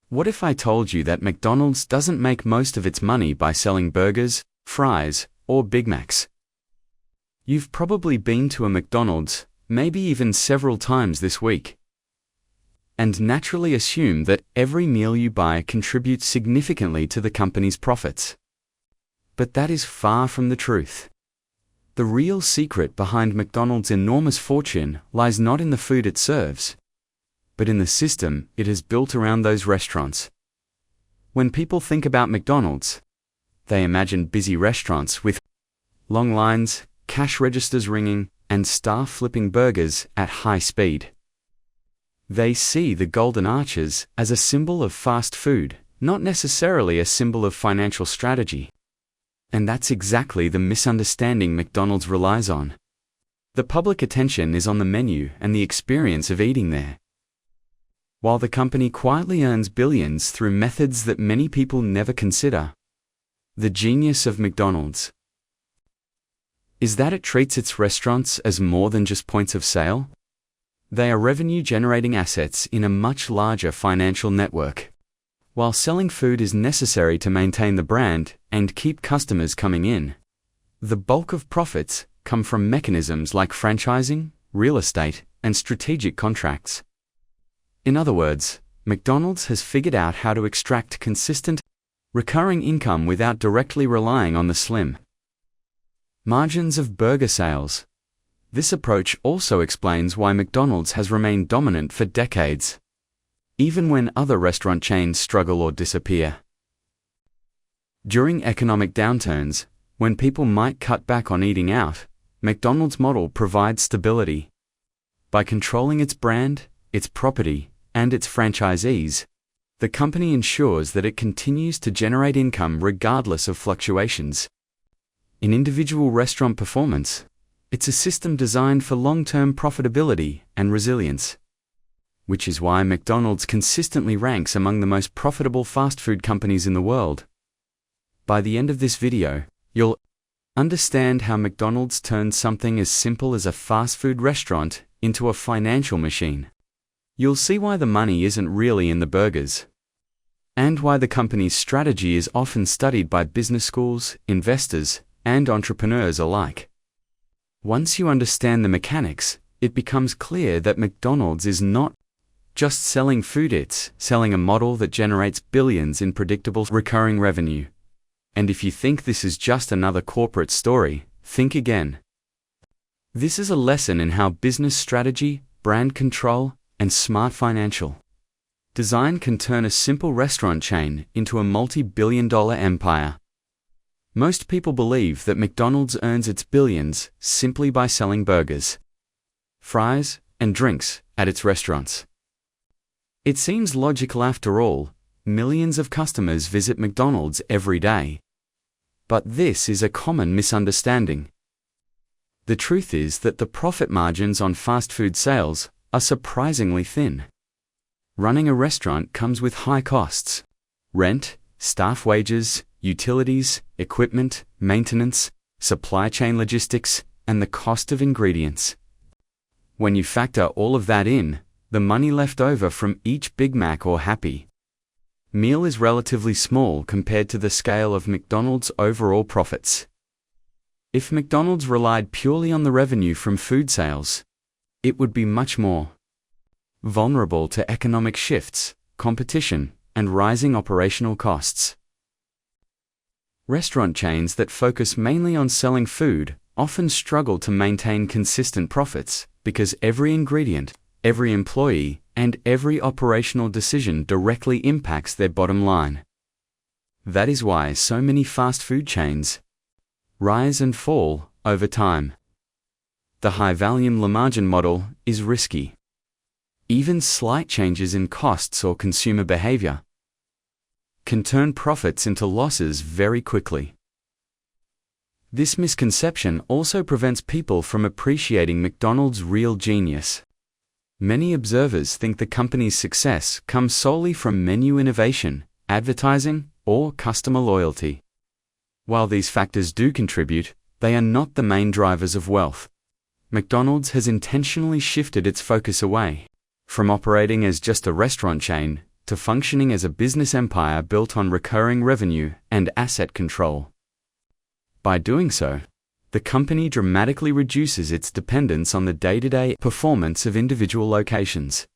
What if I told you that McDonald's doesn't make most of its money by selling burgers, fries, or Big Macs? You've probably been to a McDonald's, maybe even several times this week, and naturally assume that every meal you buy contributes significantly to the company's profits. But that is far from the truth. The real secret behind McDonald's enormous fortune lies not in the food it serves, but in the system it has built around those restaurants. When people think about McDonald's, they imagine busy restaurants with long lines, cash registers ringing, and staff flipping burgers at high speed. They see the golden arches as a symbol of fast food, not necessarily a symbol of financial strategy. And that's exactly the misunderstanding McDonald's relies on. The public attention is on the menu and the experience of eating there, while the company quietly earns billions through methods that many people never consider. The genius of McDonald's is that it treats its restaurants as more than just points of sale. They are revenue-generating assets in a much larger financial network. While selling food is necessary to maintain the brand and keep customers coming in, the bulk of profits come from mechanisms like franchising, real estate, and strategic contracts. In other words, McDonald's has figured out how to extract consistent, recurring income without directly relying on the slim margins of burger sales. This approach also explains why McDonald's has remained dominant for decades, even when other restaurant chains struggle or disappear. During economic downturns, when people might cut back on eating out, McDonald's model provides stability. By controlling its brand, its property, and its franchisees, the company ensures that it continues to generate income regardless of fluctuations in individual restaurant performance. It's a system designed for long-term profitability and resilience, which is why McDonald's consistently ranks among the most profitable fast food companies in the world. By the end of this video, you'll understand how McDonald's turned something as simple as a fast food restaurant into a financial machine. You'll see why the money isn't really in the burgers, and why the company's strategy is often studied by business schools, investors, and entrepreneurs alike. Once you understand the mechanics, it becomes clear that McDonald's is not just selling food, it's selling a model that generates billions in predictable recurring revenue. And if you think this is just another corporate story, think again. This is a lesson in how business strategy, brand control, and smart financial design can turn a simple restaurant chain into a multi-billion-dollar empire. Most people believe that McDonald's earns its billions simply by selling burgers, fries, and drinks at its restaurants. It seems logical after all. Millions of customers visit McDonald's every day. But this is a common misunderstanding. The truth is that the profit margins on fast food sales are surprisingly thin. Running a restaurant comes with high costs: rent, staff wages, utilities, equipment, maintenance, supply chain logistics, and the cost of ingredients. When you factor all of that in, the money left over from each Big Mac or Happy Meal is relatively small compared to the scale of McDonald's overall profits. If McDonald's relied purely on the revenue from food sales, it would be much more vulnerable to economic shifts, competition, and rising operational costs. Restaurant chains that focus mainly on selling food often struggle to maintain consistent profits because every ingredient, every employee, and every operational decision directly impacts their bottom line. That is why so many fast food chains rise and fall over time. The high-volume low-margin model is risky. Even slight changes in costs or consumer behavior can turn profits into losses very quickly. This misconception also prevents people from appreciating McDonald's real genius. Many observers think the company's success comes solely from menu innovation, advertising, or customer loyalty. While these factors do contribute, they are not the main drivers of wealth. McDonald's has intentionally shifted its focus away from operating as just a restaurant chain to functioning as a business empire built on recurring revenue and asset control. By doing so, the company dramatically reduces its dependence on the day-to-day performance of individual locations.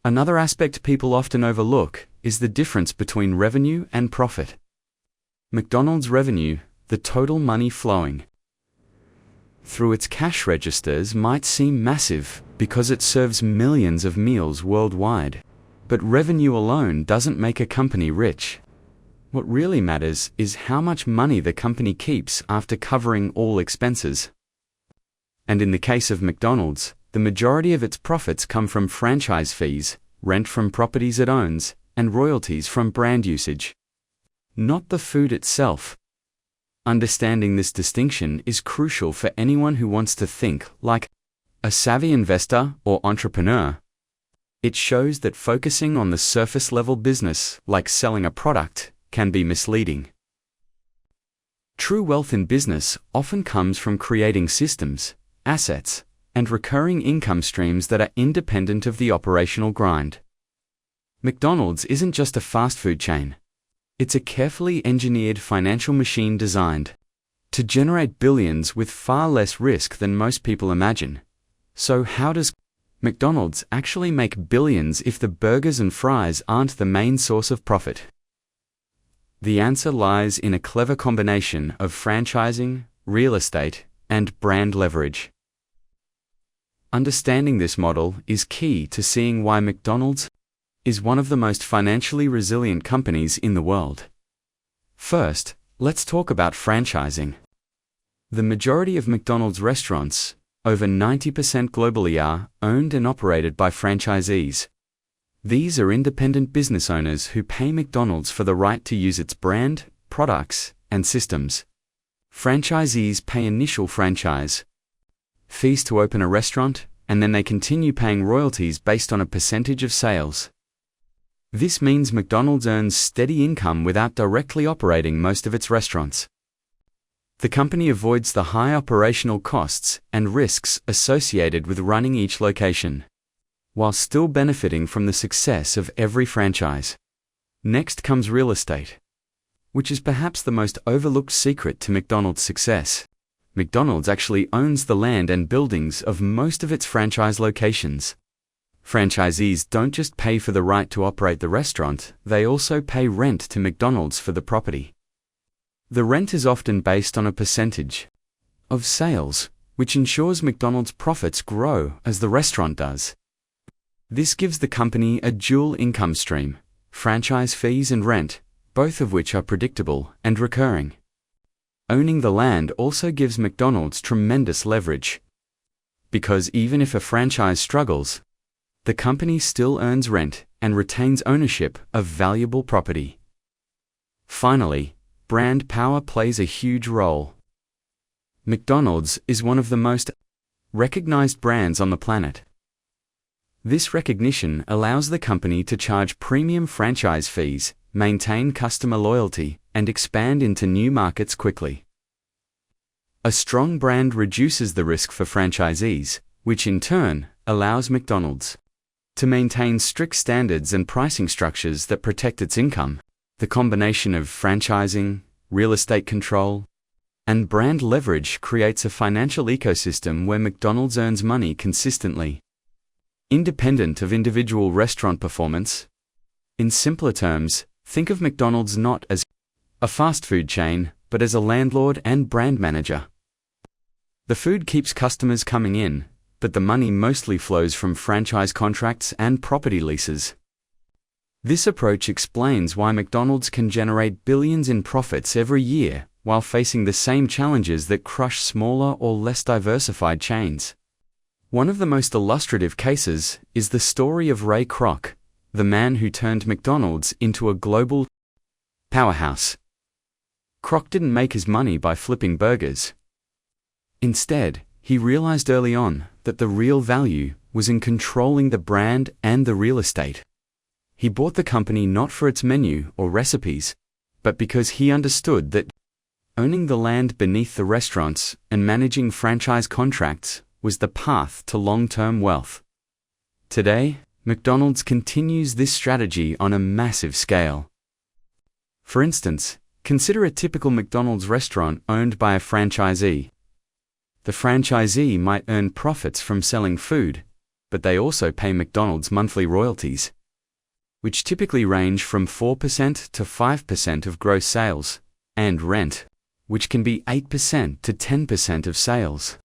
Another aspect people often overlook is the difference between revenue and profit. McDonald's revenue, the total money flowing through its cash registers, might seem massive because it serves millions of meals worldwide. But revenue alone doesn't make a company rich. What really matters is how much money the company keeps after covering all expenses. And in the case of McDonald's, the majority of its profits come from franchise fees, rent from properties it owns, and royalties from brand usage, not the food itself. Understanding this distinction is crucial for anyone who wants to think like a savvy investor or entrepreneur. It shows that focusing on the surface-level business, like selling a product, can be misleading. True wealth in business often comes from creating systems, assets, and recurring income streams that are independent of the operational grind. McDonald's isn't just a fast food chain. It's a carefully engineered financial machine designed to generate billions with far less risk than most people imagine. So how does McDonald's actually make billions if the burgers and fries aren't the main source of profit? The answer lies in a clever combination of franchising, real estate, and brand leverage. Understanding this model is key to seeing why McDonald's is one of the most financially resilient companies in the world. First, let's talk about franchising. The majority of McDonald's restaurants, over 90% globally, are owned and operated by franchisees. These are independent business owners who pay McDonald's for the right to use its brand, products, and systems. Franchisees pay initial franchise fees to open a restaurant, and then they continue paying royalties based on a percentage of sales. This means McDonald's earns steady income without directly operating most of its restaurants. The company avoids the high operational costs and risks associated with running each location, while still benefiting from the success of every franchise. Next comes real estate, which is perhaps the most overlooked secret to McDonald's success. McDonald's actually owns the land and buildings of most of its franchise locations. Franchisees don't just pay for the right to operate the restaurant, they also pay rent to McDonald's for the property. The rent is often based on a percentage of sales, which ensures McDonald's profits grow as the restaurant does. This gives the company a dual income stream, franchise fees and rent, both of which are predictable and recurring. Owning the land also gives McDonald's tremendous leverage, because even if a franchise struggles, the company still earns rent and retains ownership of valuable property. Finally, brand power plays a huge role. McDonald's is one of the most recognized brands on the planet. This recognition allows the company to charge premium franchise fees, maintain customer loyalty, and expand into new markets quickly. A strong brand reduces the risk for franchisees, which in turn allows McDonald's to maintain strict standards and pricing structures that protect its income. The combination of franchising, real estate control, and brand leverage creates a financial ecosystem where McDonald's earns money consistently, independent of individual restaurant performance. In simpler terms, think of McDonald's not as a fast food chain, but as a landlord and brand manager. The food keeps customers coming in, but the money mostly flows from franchise contracts and property leases. This approach explains why McDonald's can generate billions in profits every year while facing the same challenges that crush smaller or less diversified chains. One of the most illustrative cases is the story of Ray Kroc, the man who turned McDonald's into a global powerhouse. Kroc didn't make his money by flipping burgers. Instead, he realized early on that the real value was in controlling the brand and the real estate. He bought the company not for its menu or recipes, but because he understood that owning the land beneath the restaurants and managing franchise contracts was the path to long-term wealth. Today, McDonald's continues this strategy on a massive scale. For instance, consider a typical McDonald's restaurant owned by a franchisee. The franchisee might earn profits from selling food, but they also pay McDonald's monthly royalties, which typically range from 4% to 5% of gross sales, and rent, which can be 8% to 10% of sales.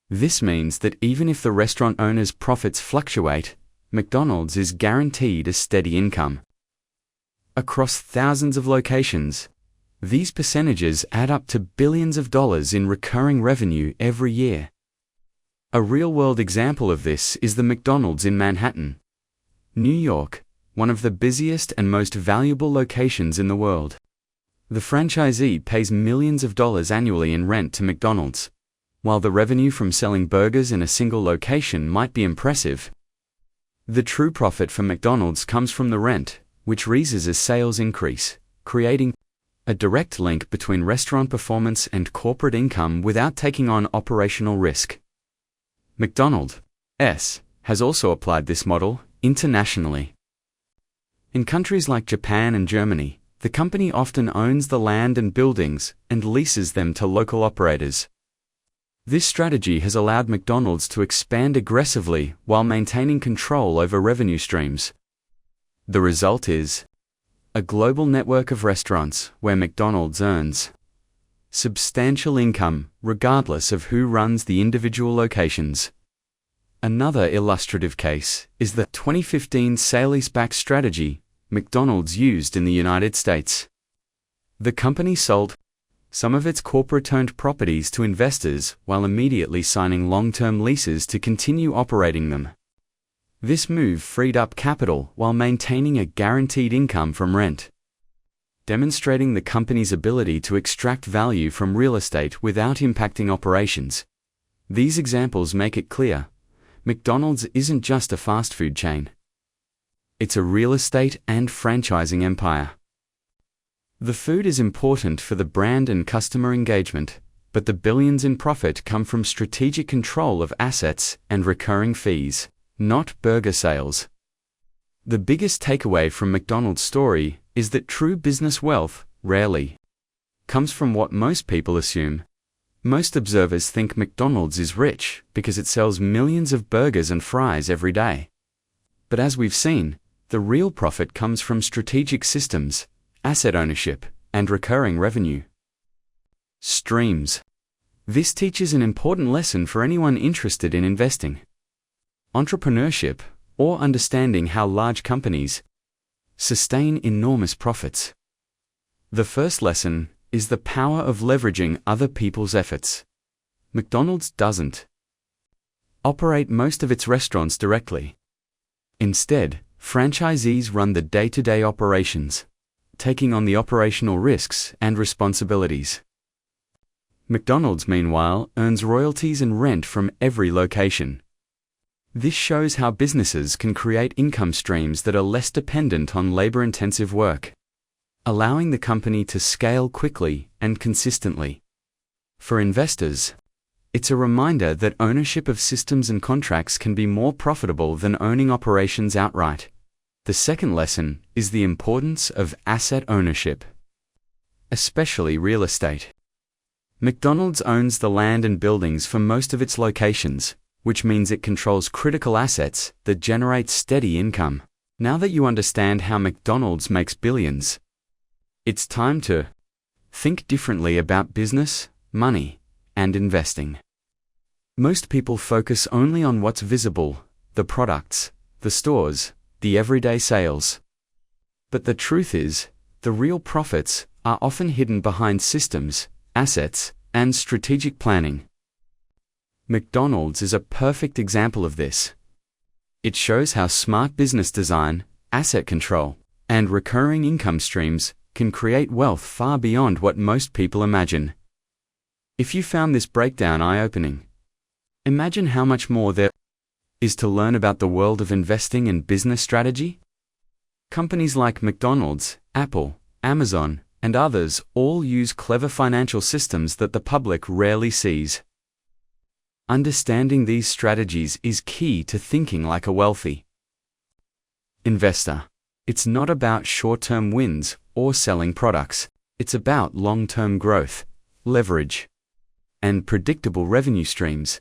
This means that even if the restaurant owner's profits fluctuate, McDonald's is guaranteed a steady income. Across thousands of locations, these percentages add up to billions of dollars in recurring revenue every year. A real-world example of this is the McDonald's in Manhattan, New York, one of the busiest and most valuable locations in the world. The franchisee pays millions of dollars annually in rent to McDonald's. While the revenue from selling burgers in a single location might be impressive, the true profit for McDonald's comes from the rent, which rises as sales increase, creating a direct link between restaurant performance and corporate income without taking on operational risk. McDonald's has also applied this model internationally. In countries like Japan and Germany, the company often owns the land and buildings and leases them to local operators. This strategy has allowed McDonald's to expand aggressively while maintaining control over revenue streams. The result is a global network of restaurants where McDonald's earns substantial income regardless of who runs the individual locations. Another illustrative case is the 2015 sale-leaseback strategy McDonald's used in the United States. The company sold some of its corporate-owned properties to investors while immediately signing long-term leases to continue operating them. This move freed up capital while maintaining a guaranteed income from rent, demonstrating the company's ability to extract value from real estate without impacting operations. These examples make it clear, McDonald's isn't just a fast food chain. It's a real estate and franchising empire. The food is important for the brand and customer engagement, but the billions in profit come from strategic control of assets and recurring fees, not burger sales. The biggest takeaway from McDonald's story is that true business wealth rarely comes from what most people assume. Most observers think McDonald's is rich because it sells millions of burgers and fries every day. But as we've seen, the real profit comes from strategic systems, asset ownership, and recurring revenue streams. This teaches an important lesson for anyone interested in investing, entrepreneurship, or understanding how large companies sustain enormous profits. The first lesson is the power of leveraging other people's efforts. McDonald's doesn't operate most of its restaurants directly. Instead, franchisees run the day-to-day operations, taking on the operational risks and responsibilities. McDonald's, meanwhile, earns royalties and rent from every location. This shows how businesses can create income streams that are less dependent on labor-intensive work, allowing the company to scale quickly and consistently. For investors, it's a reminder that ownership of systems and contracts can be more profitable than owning operations outright. The second lesson is the importance of asset ownership, especially real estate. McDonald's owns the land and buildings for most of its locations, which means it controls critical assets that generate steady income. Now that you understand how McDonald's makes billions, it's time to think differently about business, money, and investing. Most people focus only on what's visible, the products, the stores, the everyday sales. But the truth is, the real profits are often hidden behind systems, assets, and strategic planning. McDonald's is a perfect example of this. It shows how smart business design, asset control, and recurring income streams can create wealth far beyond what most people imagine. If you found this breakdown eye-opening, imagine how much more there is to learn about the world of investing and business strategy. Companies like McDonald's, Apple, Amazon, and others all use clever financial systems that the public rarely sees. Understanding these strategies is key to thinking like a wealthy Investor. It's not about short-term wins or selling products. It's about long-term growth, leverage, and predictable revenue streams.